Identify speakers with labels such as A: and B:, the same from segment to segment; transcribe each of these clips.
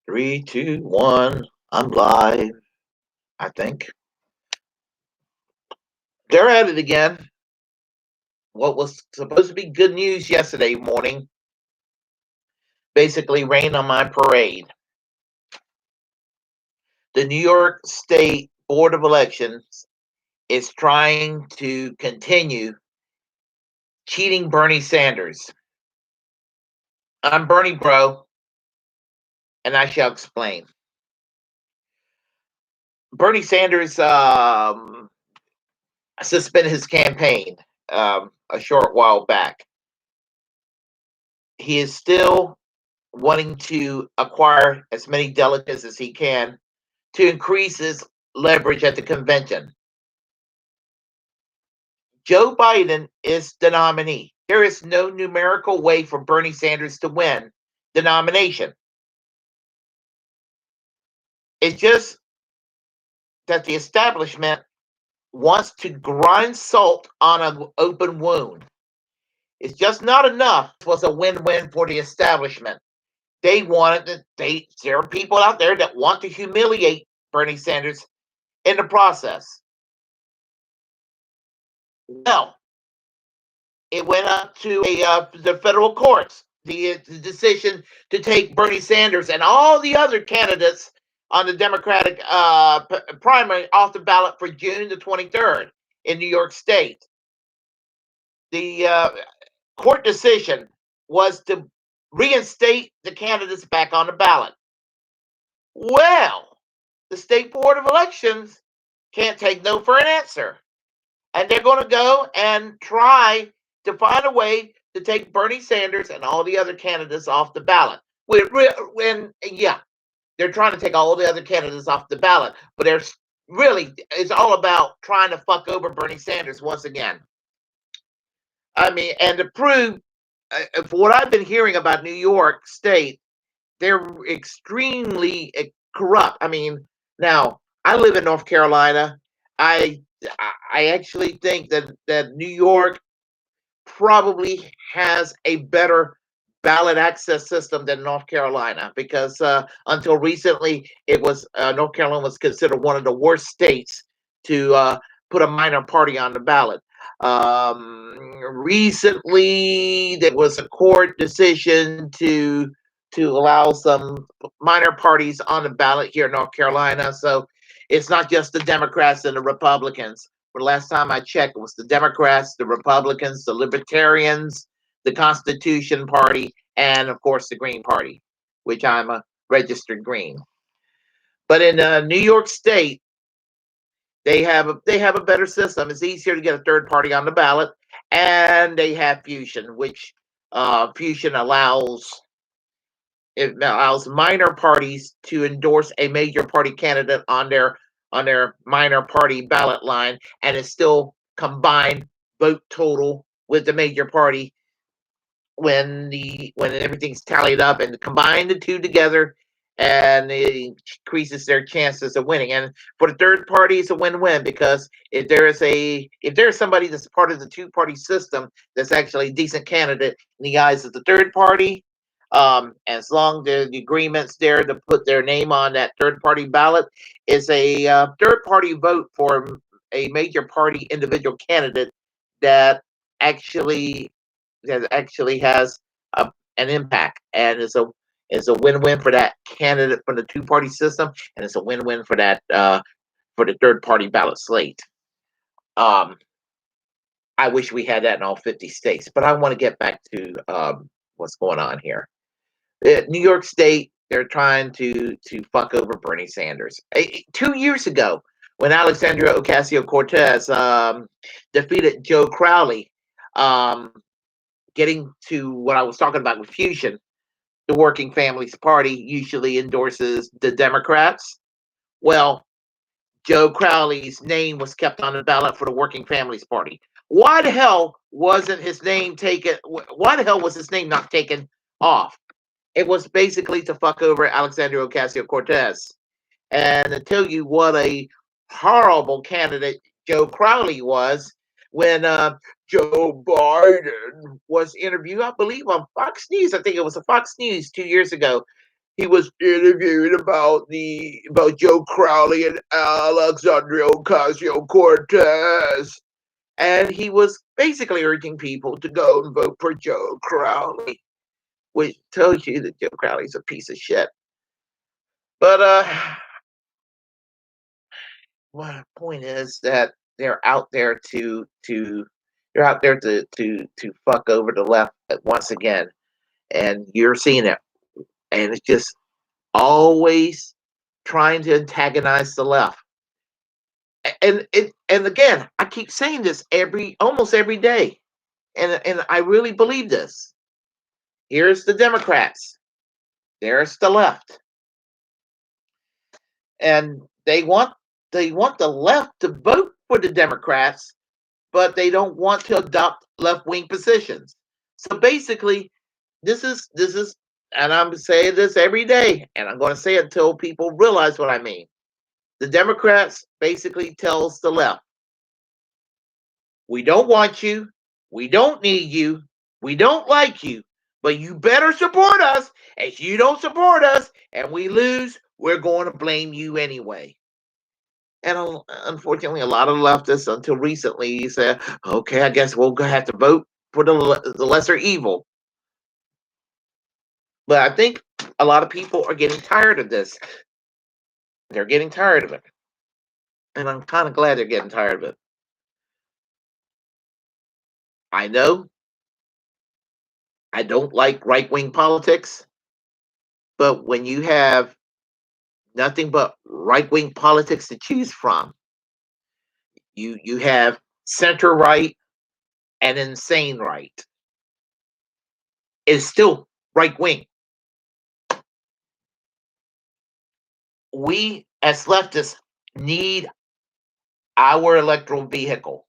A: Three, two, one. I'm live, I think. They're at it again. What was supposed to be good news yesterday morning basically rained on my parade. The New York State Board of Elections is trying to continue cheating Bernie Sanders. I'm Bernie Bro, and I shall explain. Bernie Sanders suspended his campaign a short while back. He is still wanting to acquire as many delegates as he can to increase his leverage at the convention. Joe Biden is the nominee. There is no numerical way for Bernie Sanders to win the nomination. It's just that the establishment wants to grind salt on an open wound. It's just not enough. It was a win-win for the establishment. They wanted to, there are people out there that want to humiliate Bernie Sanders in the process. Well, it went up to the federal courts. The decision to take Bernie Sanders and all the other candidates on the Democratic primary off the ballot for June the 23rd in New York State. The court decision was to reinstate the candidates back on the ballot. Well, the State Board of Elections can't take no for an answer. And they're going to go and try to find a way to take Bernie Sanders and all the other candidates off the ballot. They're trying to take all the other candidates off the ballot, but it's all about trying to fuck over Bernie Sanders once again. I mean, and to prove, for what I've been hearing about New York State, they're extremely corrupt. I mean, now I live in North Carolina. I actually think that New York probably has a better ballot access system than North Carolina, because until recently, it was North Carolina was considered one of the worst states to put a minor party on the ballot. Recently, there was a court decision to allow some minor parties on the ballot here in North Carolina. So it's not just the Democrats and the Republicans. For the last time I checked, it was the Democrats, the Republicans, the Libertarians, the Constitution Party, and of course the Green Party, which I'm a registered Green. But in New York State, they have a better system. It's easier to get a third party on the ballot, and they have fusion, which fusion allows minor parties to endorse a major party candidate on their minor party ballot line, and it's still combined vote total with the major party when everything's tallied up and combine the two together, and it increases their chances of winning. And for the third party, it's a win-win, because if there's somebody that's part of the two-party system that's actually a decent candidate in the eyes of the third party, as long as the agreement's there to put their name on that third-party ballot, is a third-party vote for a major party individual candidate that actually has an impact, and it's a win-win for that candidate from the two-party system, and it's a win-win for that for the third-party ballot slate. I wish we had that in all 50 states, but I want to get back to what's going on here. New York State, they're trying to fuck over Bernie Sanders. 2 years ago, when Alexandria Ocasio-Cortez defeated Joe Crowley, getting to what I was talking about with fusion, the Working Families Party usually endorses the Democrats. Well, Joe Crowley's name was kept on the ballot for the Working Families Party. Why the hell wasn't his name taken? Why the hell was his name not taken off? It was basically to fuck over Alexandria Ocasio-Cortez and to tell you what a horrible candidate Joe Crowley was when Joe Biden was interviewed, I believe, on Fox News. I think it was a Fox News 2 years ago. he was interviewed about Joe Crowley and Alexandria Ocasio-Cortez, and he was basically urging people to go and vote for Joe Crowley, which tells you that Joe Crowley's a piece of shit. But my point is that they're out there to fuck over the left once again, and you're seeing it, and it's just always trying to antagonize the left. And again, I keep saying this almost every day, and I really believe this. Here's the Democrats, there's the left, and they want the left to vote for the Democrats, but they don't want to adopt left wing positions. So basically, this is, and I'm saying this every day, and I'm going to say it until people realize what I mean. The Democrats basically tells the left, we don't want you, we don't need you, we don't like you, but you better support us. If you don't support us and we lose, we're going to blame you anyway. And unfortunately, a lot of leftists until recently said, okay, I guess we'll have to vote for the lesser evil. But I think a lot of people are getting tired of this. They're getting tired of it. And I'm kind of glad they're getting tired of it. I know I don't like right wing politics, but when you have nothing but right wing politics to choose from, you have center right and insane right. It's still right wing. We as leftists need our electoral vehicle.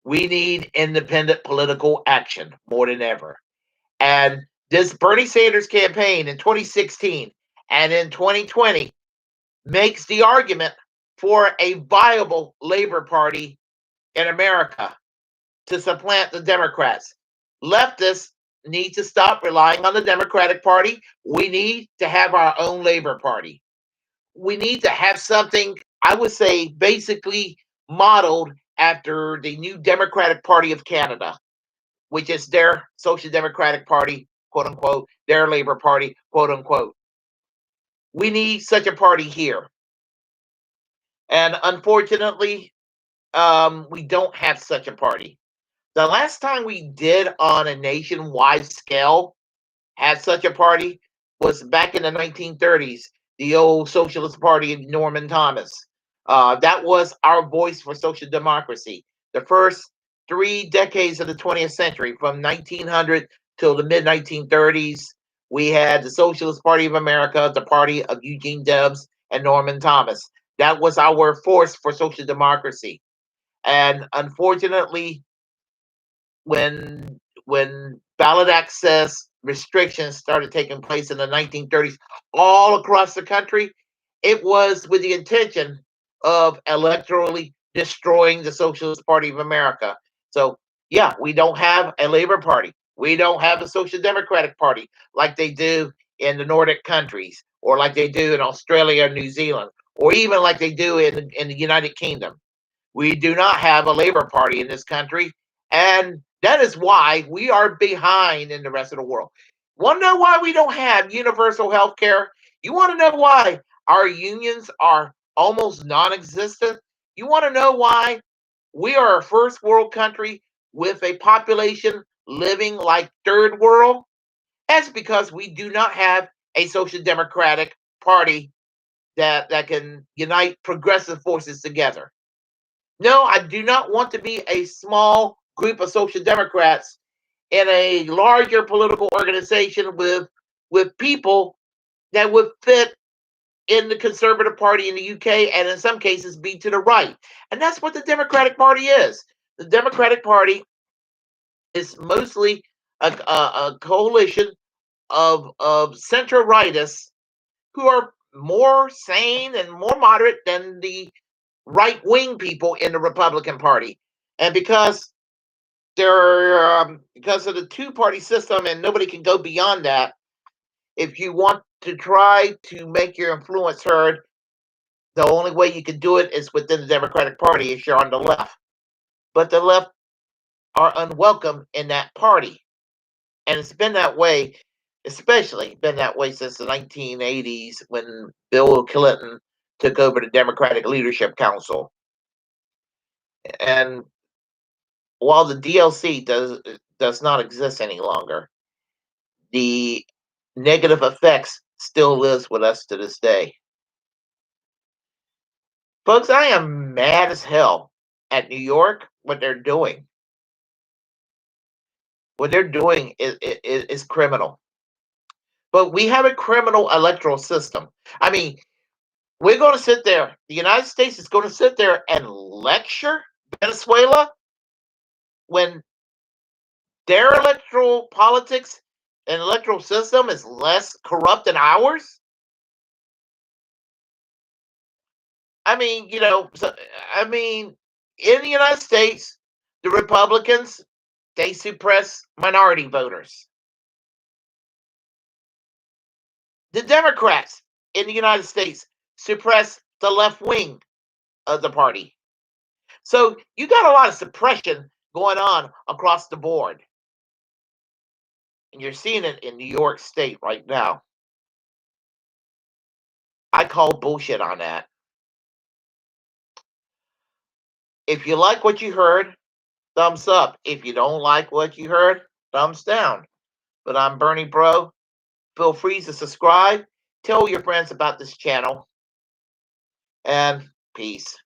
A: We need independent political action more than ever. And this Bernie Sanders campaign in 2016 and in 2020 makes the argument for a viable Labor Party in America to supplant the Democrats. Leftists need to stop relying on the Democratic Party. We need to have our own Labor Party. We need to have something, I would say, basically modeled after the new Democratic Party of Canada, which is their Social Democratic Party, quote unquote, their Labor Party, quote unquote. We need such a party here. And unfortunately, we don't have such a party. The last time we did on a nationwide scale had such a party was back in the 1930s, the old Socialist Party of Norman Thomas. That was our voice for social democracy. The first 3 decades of the 20th century, from 1900 till the mid 1930s, we had the Socialist Party of America, the party of Eugene Debs and Norman Thomas. That was our force for social democracy. And unfortunately, when ballot access restrictions started taking place in the 1930s all across the country, it was with the intention of electorally destroying the Socialist Party of America. So, yeah, we don't have a Labor Party. We don't have a Social Democratic Party like they do in the Nordic countries, or like they do in Australia or New Zealand, or even like they do in the United Kingdom. We do not have a Labor Party in this country, and that is why we are behind in the rest of the world. Want to know why we don't have universal health care? You want to know why our unions are almost non existent? You want to know why we are a first world country with a population living like third world? That's because we do not have a social democratic party that can unite progressive forces together. No, I do not want to be a small group of social democrats in a larger political organization with people that would fit in the Conservative Party in the UK, and in some cases be to the right. And that's what the Democratic Party is. The Democratic Party is mostly a coalition of center rightists who are more sane and more moderate than the right wing people in the Republican Party. And because of the two party system, and nobody can go beyond that. If you want to try to make your influence heard, the only way you can do it is within the Democratic Party if you're on the left. But the left are unwelcome in that party. And it's been that way, especially been that way since the 1980s when Bill Clinton took over the Democratic Leadership Council. And while the DLC does not exist any longer, the negative effects still lives with us to this day. Folks, I am mad as hell at New York, what they're doing. What they're doing is criminal. But we have a criminal electoral system. I mean, we're going to sit there, the United States is going to sit there and lecture Venezuela when their electoral politics and electoral system is less corrupt than ours. I mean, I mean, in the United States, the Republicans, they suppress minority voters. The Democrats in the United States suppress the left wing of the party. So you got a lot of suppression going on across the board. And you're seeing it in New York State right now. I call bullshit on that. If you like what you heard, thumbs up. If you don't like what you heard, thumbs down. But I'm Bernie Bro. Feel free to subscribe. Tell your friends about this channel. And peace.